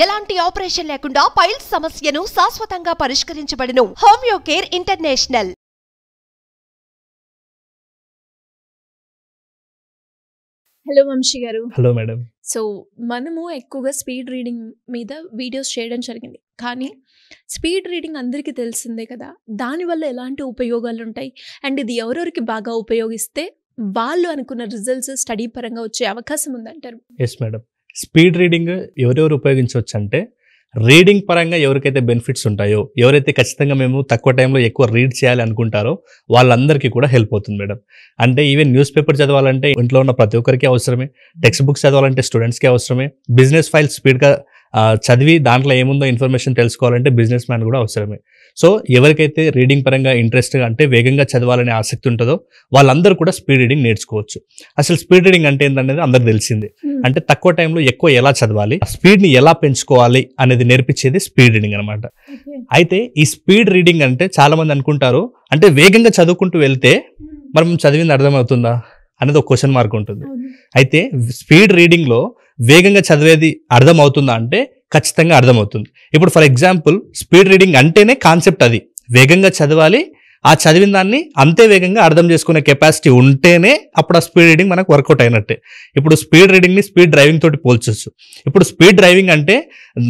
ఎలాంటి ఆపరేషన్ లేకుండా పైల్స్ సమస్యను శాశ్వతంగా పరిష్కరించబడును. Homeo care international. Hello Vamsi garu. Hello madam. So మనము ఎక్కువగా స్పీడ్ రీడింగ్ మీద వీడియోస్ చేయడం జరిగింది, కానీ స్పీడ్ రీడింగ్ అందరికీ తెలిసిందే కదా, దానివల్ల ఎలాంటి ఉపయోగాలు ఉంటాయి అండ్ ఇది ఎవరెవరికి బాగా ఉపయోగిస్తే వాళ్ళు అనుకున్న రిజల్ట్స్ స్టడీ పరంగా వచ్చే అవకాశం ఉందంటారు? ఎస్ మేడం, స్పీడ్ రీడింగ్ ఎవరెవరు ఉపయోగించవచ్చు అంటే, రీడింగ్ పరంగా ఎవరికైతే బెనిఫిట్స్ ఉంటాయో, ఎవరైతే ఖచ్చితంగా మేము తక్కువ టైంలో ఎక్కువ రీడ్ చేయాలి అనుకుంటారో వాళ్ళందరికీ కూడా హెల్ప్ అవుతుంది మేడం. అంటే ఈవెన్ న్యూస్ పేపర్ చదవాలంటే ఇంట్లో ఉన్న ప్రతి ఒక్కరికి అవసరమే, టెక్స్ట్ బుక్స్ చదవాలంటే స్టూడెంట్స్కి అవసరమే, బిజినెస్ ఫైల్స్ స్పీడ్గా చదివి దాంట్లో ఏముందో ఇన్ఫర్మేషన్ తెలుసుకోవాలంటే బిజినెస్ మ్యాన్ కూడా అవసరమే. సో ఎవరికైతే రీడింగ్ పరంగా ఇంట్రెస్ట్గా అంటే వేగంగా చదవాలనే ఆసక్తి ఉంటుందో వాళ్ళందరూ కూడా స్పీడ్ రీడింగ్ నేర్చుకోవచ్చు. అసలు స్పీడ్ రీడింగ్ అంటే ఏంటనేది అందరికి తెలిసిందే. అంటే తక్కువ టైంలో ఎక్కువ ఎలా చదవాలి, స్పీడ్ని ఎలా పెంచుకోవాలి అనేది నేర్పించేది స్పీడ్ రీడింగ్ అనమాట. అయితే ఈ స్పీడ్ రీడింగ్ అంటే చాలా మంది అనుకుంటారు అంటే వేగంగా చదువుకుంటూ వెళ్తే మనం చదివింది అర్థమవుతుందా అనేది ఒక క్వశ్చన్ మార్క్ ఉంటుంది. అయితే స్పీడ్ రీడింగ్లో వేగంగా చదివేది అర్థమవుతుందా అంటే ఖచ్చితంగా అర్థమవుతుంది. ఇప్పుడు ఫర్ ఎగ్జాంపుల్ స్పీడ్ రీడింగ్ అంటేనే కాన్సెప్ట్ అది, వేగంగా చదవాలి, ఆ చదివిన దాన్ని అంతే వేగంగా అర్థం చేసుకునే కెపాసిటీ ఉంటేనే అప్పుడు ఆ స్పీడ్ రీడింగ్ మనకు వర్కౌట్ అయినట్టే. ఇప్పుడు స్పీడ్ రీడింగ్ని స్పీడ్ డ్రైవింగ్ తోటి పోల్చొచ్చు. ఇప్పుడు స్పీడ్ డ్రైవింగ్ అంటే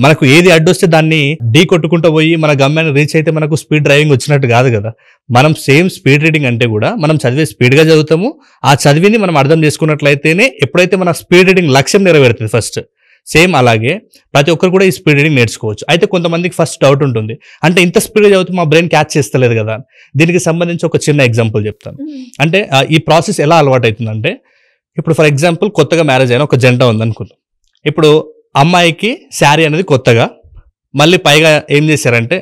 మనకు ఏది అడ్డొస్తే దాన్ని ఢీ కొట్టుకుంటూ పోయి మన గమ్యాన్ని రీచ్ అయితే మనకు స్పీడ్ డ్రైవింగ్ వచ్చినట్టు కాదు కదా. మనం సేమ్ స్పీడ్ రీడింగ్ అంటే కూడా మనం చదివే స్పీడ్గా చదువుతాము, ఆ చదివింది మనం అర్థం చేసుకున్నట్లయితేనే ఎప్పుడైతే మన స్పీడ్ రీడింగ్ లక్ష్యం నెరవేరుతుంది ఫస్ట్. సేమ్ అలాగే ప్రతి ఒక్కరు కూడా ఈ స్పీడ్ రీడింగ్ నేర్చుకోవచ్చు. అయితే కొంతమందికి ఫస్ట్ డౌట్ ఉంటుంది, అంటే ఇంత స్పీడ్గా చదివితే మా బ్రెయిన్ క్యాచ్ చేస్తలేదు కదా. దీనికి సంబంధించి ఒక చిన్న ఎగ్జాంపుల్ చెప్తాను. అంటే ఈ ప్రాసెస్ ఎలా అలవాటు అవుతుందంటే, ఇప్పుడు ఫర్ ఎగ్జాంపుల్ కొత్తగా మ్యారేజ్ అయిన ఒక జంట ఉందనుకుందాం. ఇప్పుడు అమ్మాయికి శారీ అనేది కొత్తగా, మళ్ళీ పైగా ఏం చేశారంటే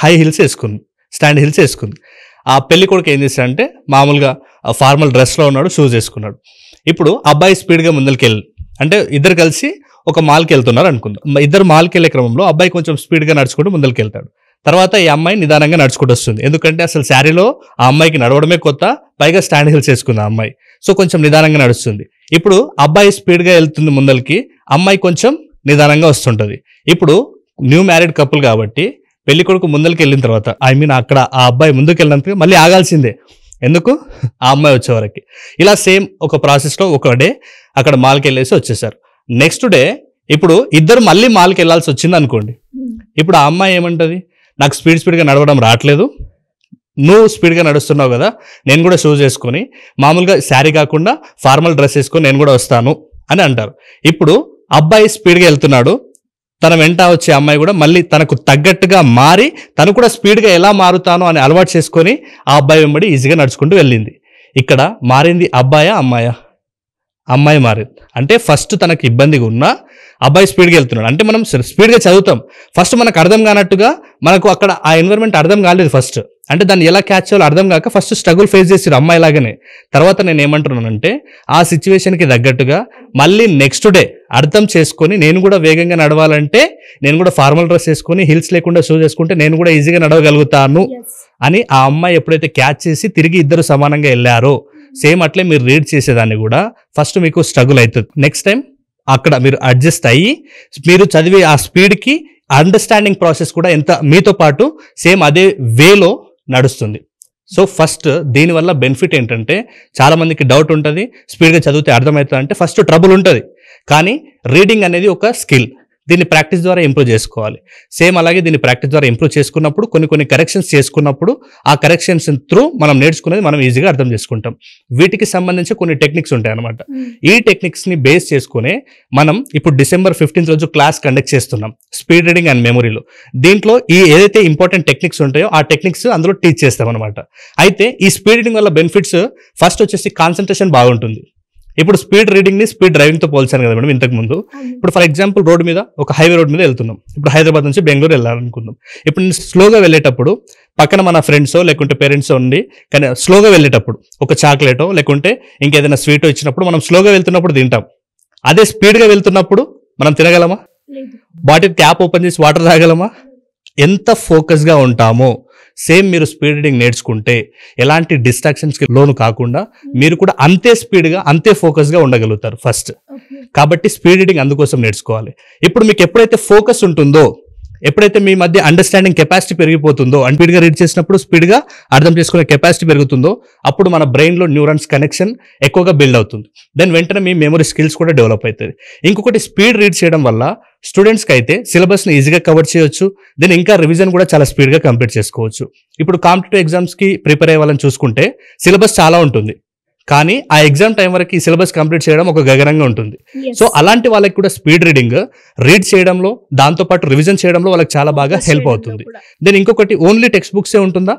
హై హిల్స్ వేసుకుంది, స్టాండ్ హిల్స్ వేసుకుంది. ఆ పెళ్లి కొడుకు ఏం చేశారంటే మామూలుగా ఫార్మల్ డ్రెస్లో ఉన్నాడు, షూస్ వేసుకున్నాడు. ఇప్పుడు అబ్బాయి స్పీడ్గా ముందరికి వెళ్ళి, అంటే ఇద్దరు కలిసి ఒక మాల్కి వెళ్తున్నారు అనుకుందాం. ఇద్దరు మాల్కి వెళ్ళే క్రమంలో అబ్బాయి కొంచెం స్పీడ్గా నడుచుకుంటూ ముందరికి వెళ్తాడు. తర్వాత ఈ అమ్మాయి నిదానంగా నడుచుకుంటూ వస్తుంది, ఎందుకంటే అసలు శారీలో ఆ అమ్మాయికి నడవడమే కొత్త, పైగా స్టాండ్ హిల్స్ వేసుకుంది ఆ అమ్మాయి. సో కొంచెం నిదానంగా నడుస్తుంది. ఇప్పుడు అబ్బాయి స్పీడ్గా వెళ్తుంది ముందరికి, అమ్మాయి కొంచెం నిదానంగా వస్తుంటుంది. ఇప్పుడు న్యూ మ్యారీడ్ కపుల్ కాబట్టి పెళ్లి కొడుకు ముందరికి వెళ్ళిన తర్వాత అక్కడ ఆ అబ్బాయి ముందుకు వెళ్ళినందుకు మళ్ళీ ఆగాల్సిందే, ఎందుకు ఆ అమ్మాయి వచ్చేవరకు. ఇలా సేమ్ ఒక ప్రాసెస్లో ఒక డే అక్కడ మాల్కి వెళ్ళేసి వచ్చేసారు. నెక్స్ట్ డే ఇప్పుడు ఇద్దరు మళ్ళీ మాల్కి వెళ్ళాల్సి వచ్చింది అనుకోండి. ఇప్పుడు ఆ అమ్మాయి ఏమంటుంది, నాకు స్పీడ్గా నడవడం రావట్లేదు, నువ్వు స్పీడ్గా నడుస్తున్నావు కదా, నేను కూడా షూస్ వేసుకొని మామూలుగా శారీ కాకుండా ఫార్మల్ డ్రెస్ వేసుకొని నేను కూడా వస్తాను అని అంటారు. ఇప్పుడు అబ్బాయి స్పీడ్గా వెళ్తున్నాడు, తన వెంట వచ్చే అమ్మాయి కూడా మళ్ళీ తనకు తగ్గట్టుగా మారి తను కూడా స్పీడ్గా ఎలా మారుతానో అని అలవాటు చేసుకొని ఆ అబ్బాయి వెంబడి ఈజీగా నడుచుకుంటూ వెళ్ళింది. ఇక్కడ మారింది అబ్బాయా అమ్మాయా? అమ్మాయి మారింది. అంటే ఫస్ట్ తనకు ఇబ్బందిగా ఉన్నా అబ్బాయి స్పీడ్గా వెళ్తున్నాడు. అంటే మనం స్పీడ్గా చదువుతాం, ఫస్ట్ మనకు అర్థం కానట్టుగా మనకు అక్కడ ఆ ఎన్విరాన్మెంట్ అర్థం కాలేదు ఫస్ట్. అంటే దాన్ని ఎలా క్యాచ్ చేయాలో అర్థం కాక ఫస్ట్ స్ట్రగుల్ ఫేస్ చేసారు అమ్మాయి లాగానే. తర్వాత నేను ఏమంటున్నానంటే ఆ సిచ్యువేషన్కి తగ్గట్టుగా మళ్ళీ నెక్స్ట్ డే అర్థం చేసుకొని నేను కూడా వేగంగా నడవాలంటే నేను కూడా ఫార్మల్ డ్రెస్ వేసుకొని హిల్స్ లేకుండా షూస్ వేసుకుంటే నేను కూడా ఈజీగా నడవగలుగుతాను అని ఆ అమ్మాయి ఎప్పుడైతే క్యాచ్ చేసి తిరిగి ఇద్దరు సమానంగా వెళ్ళారో, సేమ్ అట్లే మీరు రీడ్ చేసేదాన్ని కూడా ఫస్ట్ మీకు స్ట్రగుల్ అవుతుంది. నెక్స్ట్ టైం అక్కడ మీరు అడ్జస్ట్ అయ్యి మీరు చదివే ఆ స్పీడ్కి అండర్స్టాండింగ్ ప్రాసెస్ కూడా ఎంత మీతో పాటు సేమ్ అదే వేలో నడుస్తుంది. సో ఫస్ట్ దీనివల్ల బెనిఫిట్ ఏంటంటే, చాలా మందికి డౌట్ ఉంటుంది స్పీడ్గా చదివితే అర్థమవుతుంది అంటే, ఫస్ట్ ట్రబుల్ ఉంటుంది. కానీ రీడింగ్ అనేది ఒక స్కిల్, దీన్ని ప్రాక్టీస్ ద్వారా ఇంప్రూవ్ చేసుకోవాలి. సేమ్ అలాగే దీన్ని ప్రాక్టీస్ ద్వారా ఇంప్రూవ్ చేసుకున్నప్పుడు కొన్ని కరెక్షన్స్ చేసుకున్నప్పుడు ఆ కరెక్షన్స్ త్రూ మనం నేర్చుకునేది మనం ఈజీగా అర్థం చేసుకుంటాం. వీటికి సంబంధించి కొన్ని టెక్నిక్స్ ఉంటాయి అన్నమాట. ఈ టెక్నిక్స్ని బేస్ చేసుకునే మనం ఇప్పుడు December 15th రోజు క్లాస్ కండక్ట్ చేస్తున్నాం స్పీడ్ రీడింగ్ అండ్ మెమరీలో. దీంట్లో ఈ ఏదైతే ఇంపార్టెంట్ టెక్నిక్స్ ఉంటాయో ఆ టెక్నిక్స్ అందులో టీచ్ చేస్తాం అనమాట. అయితే ఈ స్పీడ్ రీడింగ్ వల్ల బెనిఫిట్స్ ఫస్ట్ వచ్చేసి కాన్సన్ట్రేషన్ బాగుంటుంది. ఇప్పుడు స్పీడ్ రీడింగ్ని స్పీడ్ డ్రైవింగ్తో పోల్చాను కదా మేడం ఇంతకు ముందు. ఇప్పుడు ఫర్ ఎగ్జాంపుల్ రోడ్ మీద ఒక హైవే రోడ్ మీద వెళ్తున్నాం, ఇప్పుడు హైదరాబాద్ నుంచి బెంగళూరు వెళ్ళాలనుకుందాం. ఇప్పుడు నేను స్లోగా వెళ్ళేటప్పుడు పక్కన మన ఫ్రెండ్సో లేకుంటే పేరెంట్సో ఉండి కానీ స్లోగా వెళ్ళేటప్పుడు ఒక చాక్లెటో లేకుంటే ఇంకేదైనా స్వీటో ఇచ్చినప్పుడు మనం స్లోగా వెళ్తున్నప్పుడు తింటాం. అదే స్పీడ్గా వెళ్తున్నప్పుడు మనం తినగలమా? బాటిల్ ట్యాప్ ఓపెన్ చేసి వాటర్ తాగలమా? ఎంత ఫోకస్గా ఉంటామో సేమ్ మీరు స్పీడ్ రీడింగ్ నేర్చుకుంటే ఎలాంటి డిస్ట్రాక్షన్స్కి లోను కాకుండా మీరు కూడా అంతే స్పీడ్గా అంతే ఫోకస్గా ఉండగలుగుతారు ఫస్ట్. కాబట్టి స్పీడ్ రీడింగ్ అందుకోసం నేర్చుకోవాలి. ఇప్పుడు మీకు ఎప్పుడైతే ఫోకస్ ఉంటుందో, ఎప్పుడైతే మీ మధ్య అండర్స్టాండింగ్ కెపాసిటీ పెరిగిపోతుందో, అండ్ స్పీడ్గా రీడ్ చేసినప్పుడు స్పీడ్గా అర్థం చేసుకునే కెపాసిటీ పెరుగుతుందో, అప్పుడు మన బ్రెయిన్లో న్యూరాన్స్ కనెక్షన్ ఎక్కువగా బిల్డ్ అవుతుంది. దెన్ వెంటనే మీ మెమరీ స్కిల్స్ కూడా డెవలప్ అవుతుంది. ఇంకొకటి, స్పీడ్ రీడ్ చేయడం వల్ల స్టూడెంట్స్కి అయితే సిలబస్ని ఈజీగా కవర్ చేయొచ్చు. దెన్ ఇంకా రివిజన్ కూడా చాలా స్పీడ్గా కంప్లీట్ చేసుకోవచ్చు. ఇప్పుడు కాంపిటేటివ్ ఎగ్జామ్స్కి ప్రిపేర్ అయ్యే వాళ్ళని చూసుకుంటే సిలబస్ చాలా ఉంటుంది, కానీ ఆ ఎగ్జామ్ టైం వరకు ఈ సిలబస్ కంప్లీట్ చేయడం ఒక గగనంగా ఉంటుంది. సో అలాంటి వాళ్ళకి కూడా స్పీడ్ రీడ్ చేయడంలో, దాంతోపాటు రివిజన్ చేయడంలో వాళ్ళకి చాలా బాగా హెల్ప్ అవుతుంది. దెన్ ఇంకొకటి, ఓన్లీ టెక్స్ట్ బుక్సే ఉంటుందా?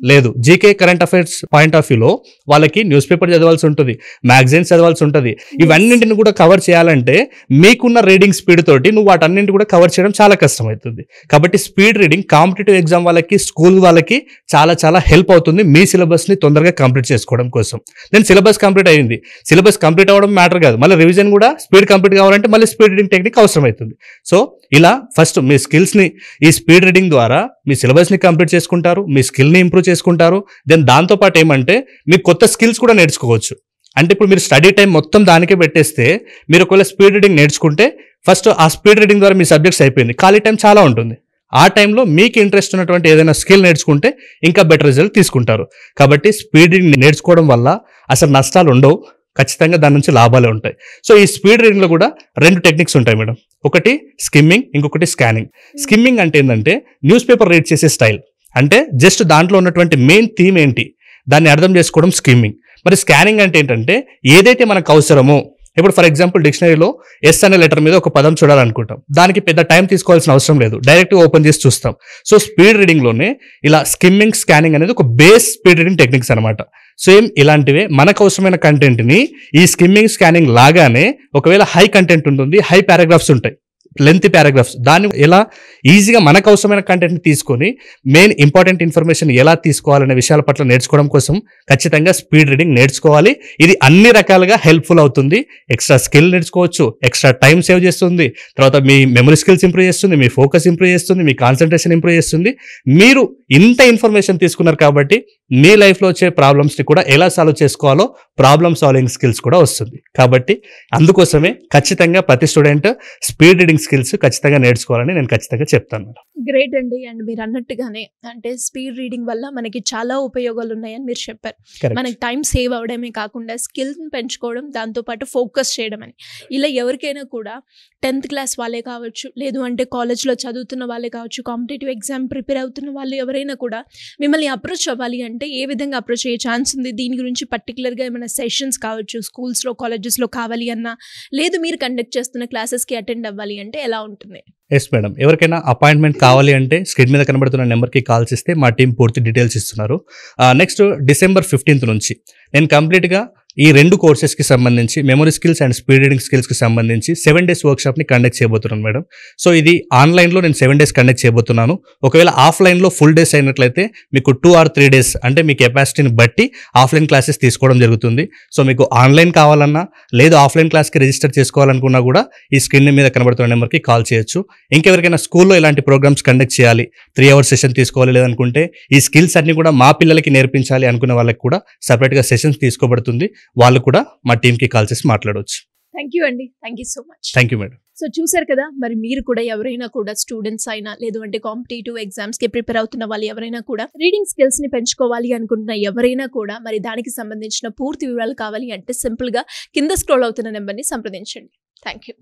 లేదు. GK current affairs point of వ్యూలో వాళ్ళకి న్యూస్ పేపర్ చదవాల్సి ఉంటుంది, మ్యాగజైన్స్ చదవాల్సి ఉంటుంది. ఇవన్నింటిని కూడా కవర్ చేయాలంటే మీకున్న రీడింగ్ స్పీడ్ తోటి నువ్వు వాటన్నింటి కూడా కవర్ చేయడం చాలా కష్టమవుతుంది. కాబట్టి స్పీడ్ రీడింగ్ కాంపిటేటివ్ ఎగ్జామ్ వాళ్ళకి, స్కూల్ వాళ్ళకి చాలా చాలా హెల్ప్ అవుతుంది మీ సిలబస్ని తొందరగా కంప్లీట్ చేసుకోవడం కోసం. దెన్ సిలబస్ కంప్లీట్ అయ్యింది, సిలబస్ కంప్లీట్ అవ్వడం మ్యాటర్ కాదు, మళ్ళీ రివిజన్ కూడా స్పీడ్ కంప్లీట్ కావాలంటే మళ్ళీ స్పీడ్ రీడింగ్ టెక్నిక్ అవసరం అవుతుంది. సో ఇలా ఫస్ట్ మీ స్కిల్స్ని ఈ స్పీడ్ రీడింగ్ ద్వారా మీ సిలబస్ని కంప్లీట్ చేసుకుంటారు, మీ స్కిల్ని ఇంప్రూవ్ చేసుకుంటారు. దెన్ దాంతోపాటు ఏమంటే మీరు కొత్త స్కిల్స్ కూడా నేర్చుకోవచ్చు. అంటే ఇప్పుడు మీరు స్టడీ టైం మొత్తం దానికే పెట్టేస్తే, మీరు ఒకవేళ స్పీడ్ రీడింగ్ నేర్చుకుంటే ఫస్ట్ ఆ స్పీడ్ రీడింగ్ ద్వారా మీ సబ్జెక్ట్స్ అయిపోయింది, ఖాళీ టైం చాలా ఉంటుంది. ఆ టైంలో మీకు ఇంట్రెస్ట్ ఉన్నటువంటి ఏదైనా స్కిల్ నేర్చుకుంటే ఇంకా బెటర్ రిజల్ట్ తీసుకుంటారు. కాబట్టి స్పీడ్ రీడింగ్ నేర్చుకోవడం వల్ల అసలు నష్టాలు ఉండవు, ఖచ్చితంగా దాని నుంచి లాభాలే ఉంటాయి. సో ఈ స్పీడ్ రీడింగ్లో కూడా 2 టెక్నిక్స్ ఉంటాయి మేడం. ఒకటి స్కిమ్మింగ్, ఇంకొకటి స్కానింగ్. స్కిమ్మింగ్ అంటే ఏంటంటే న్యూస్ పేపర్ రీడ్ చేసే స్టైల్, అంటే జస్ట్ దాంట్లో ఉన్నటువంటి మెయిన్ థీమ్ ఏంటి దాన్ని అర్థం చేసుకోవడం స్కిమ్మింగ్. మరి స్కానింగ్ అంటే ఏంటంటే ఏదైతే మనకు అవసరమో, ఇప్పుడు ఫర్ ఎగ్జాంపుల్ డిక్షనరీలో ఎస్ అనే లెటర్ మీద ఒక పదం చూడాలనుకుంటాం, దానికి పెద్ద టైం తీసుకోవాల్సిన అవసరం లేదు, డైరెక్ట్గా ఓపెన్ చేసి చూస్తాం. సో స్పీడ్ రీడింగ్లోనే ఇలా స్కిమ్మింగ్, స్కానింగ్ అనేది ఒక బేస్ స్పీడ్ రీడింగ్ టెక్నిక్స్ అనమాట. సేమ్ ఇలాంటివే మనకు అవసరమైన కంటెంట్ని ఈ స్కిమ్మింగ్, స్కానింగ్ లాగానే, ఒకవేళ హై కంటెంట్ ఉంటుంది, హై పారాగ్రాఫ్స్ ఉంటాయి, లెంత్ పారాగ్రాఫ్స్, దాన్ని ఎలా ఈజీగా మనకు అవసరమైన కంటెంట్ని తీసుకొని మెయిన్ ఇంపార్టెంట్ ఇన్ఫర్మేషన్ ఎలా తీసుకోవాలనే విషయాల పట్ల నేర్చుకోవడం కోసం ఖచ్చితంగా స్పీడ్ రీడింగ్ నేర్చుకోవాలి. ఇది అన్ని రకాలుగా హెల్ప్ఫుల్ అవుతుంది. ఎక్స్ట్రా స్కిల్ నేర్చుకోవచ్చు, ఎక్స్ట్రా టైం సేవ్ చేస్తుంది, తర్వాత మీ మెమరీ స్కిల్స్ ఇంప్రూవ్ చేస్తుంది, మీ ఫోకస్ ఇంప్రూవ్ చేస్తుంది, మీ కాన్సన్ట్రేషన్ ఇంప్రూవ్ చేస్తుంది. మీరు ఇంత ఇన్ఫర్మేషన్ తీసుకున్నారు కాబట్టి మీ లైఫ్లో వచ్చే ప్రాబ్లమ్స్ని కూడా ఎలా సాల్వ్ చేసుకోవాలో ప్రాబ్లమ్ సాల్వింగ్ స్కిల్స్ కూడా వస్తుంది. కాబట్టి అందుకోసమే ఖచ్చితంగా ప్రతి స్టూడెంట్ స్పీడ్ రీడింగ్ స్కిల్స్ ఖచ్చితంగా నేర్చుకోవాలని నేను ఖచ్చితంగా చెప్తాను. గ్రేట్ అండి. అండ్ మీరు అన్నట్టుగానే అంటే స్పీడ్ రీడింగ్ వల్ల మనకి చాలా ఉపయోగాలు ఉన్నాయని మీరు చెప్పారు. మనకి టైం సేవ్ అవడమే కాకుండా స్కిల్ని పెంచుకోవడం, దాంతోపాటు ఫోకస్ చేయడం అని. ఇలా ఎవరికైనా కూడా 10th క్లాస్ వాళ్ళే కావచ్చు, లేదు అంటే కాలేజ్లో చదువుతున్న వాళ్ళే కావచ్చు, కాంపిటేటివ్ ఎగ్జామ్ ప్రిపేర్ అవుతున్న వాళ్ళు ఎవరైనా కూడా మిమ్మల్ని అప్రోచ్ అవ్వాలి అంటే ఏ విధంగా అప్రోచ్ అయ్యే ఛాన్స్ ఉంది? దీని గురించి పర్టికులర్గా ఏమైనా సెషన్స్ కావచ్చు, స్కూల్స్లో, కాలేజెస్లో కావాలి అన్నా, లేదు మీరు కండక్ట్ చేస్తున్న క్లాసెస్కి అటెండ్ అవ్వాలి అంటే ఎలా ఉంటుంది? ఎస్ మేడం, ఎవరికైనా అపాయింట్మెంట్ కావాలి అంటే స్క్రీన్ మీద కనబడుతున్న నెంబర్కి కాల్స్ ఇస్తే మా టీం పూర్తి డీటెయిల్స్ ఇస్తున్నారు. నెక్స్ట్ December 15th నుంచి నేను కంప్లీట్గా ఈ 2 కోర్సెస్కి సంబంధించి memory skills and speed reading స్కిల్స్కి సంబంధించి 7 days వర్క్షాప్ని కండక్ట్ చేయబోతున్నాను మేడం. సో ఇది ఆన్లైన్లో నేను 7 days కండక్ట్ చేయబోతున్నాను. ఒకవేళ ఆఫ్లైన్లో ఫుల్ డేస్ అయినట్లయితే మీకు 2 or 3 days అంటే మీ కెపాసిటీని బట్టి ఆఫ్లైన్ క్లాసెస్ తీసుకోవడం జరుగుతుంది. సో మీకు ఆన్లైన్ కావాలన్నా, లేదు ఆఫ్లైన్ క్లాస్కి రిజిస్టర్ చేసుకోవాలనుకున్నా కూడా ఈ స్క్రీన్ మీద కనబడుతున్న నెంబర్కి కాల్ చేయొచ్చు. ఇంకెవరికైనా స్కూల్లో ఇలాంటి ప్రోగ్రామ్స్ కండక్ట్ చేయాలి, 3 hours సెషన్ తీసుకోవాలి లేదనుకుంటే, ఈ స్కిల్స్ అన్ని కూడా మా పిల్లలకి నేర్పించాలి అనుకునే వాళ్ళకి కూడా సపరేట్గా సెషన్స్ తీసుకోబడుతుంది. వాళ్ళు కూడా మా టీంకి కాల్ చేసి మాట్లాడవచ్చు. థ్యాంక్ యూ అండి. Thank you so much. Thank you madam. So చూసారు కదా, మరి మీరు కూడా ఎవరైనా కూడా స్టూడెంట్స్ అయినా, లేదు అంటే కాంపిటేటివ్ ఎగ్జామ్స్కి ప్రిపేర్ అవుతున్న వాళ్ళు ఎవరైనా కూడా రీడింగ్ స్కిల్స్ని పెంచుకోవాలి అనుకుంటున్న ఎవరైనా కూడా మరి దానికి సంబంధించిన పూర్తి వివరాలు కావాలి అంటే సింపుల్గా కింద స్క్రోల్ అవుతున్న నెంబర్ని సంప్రదించండి. Thank you.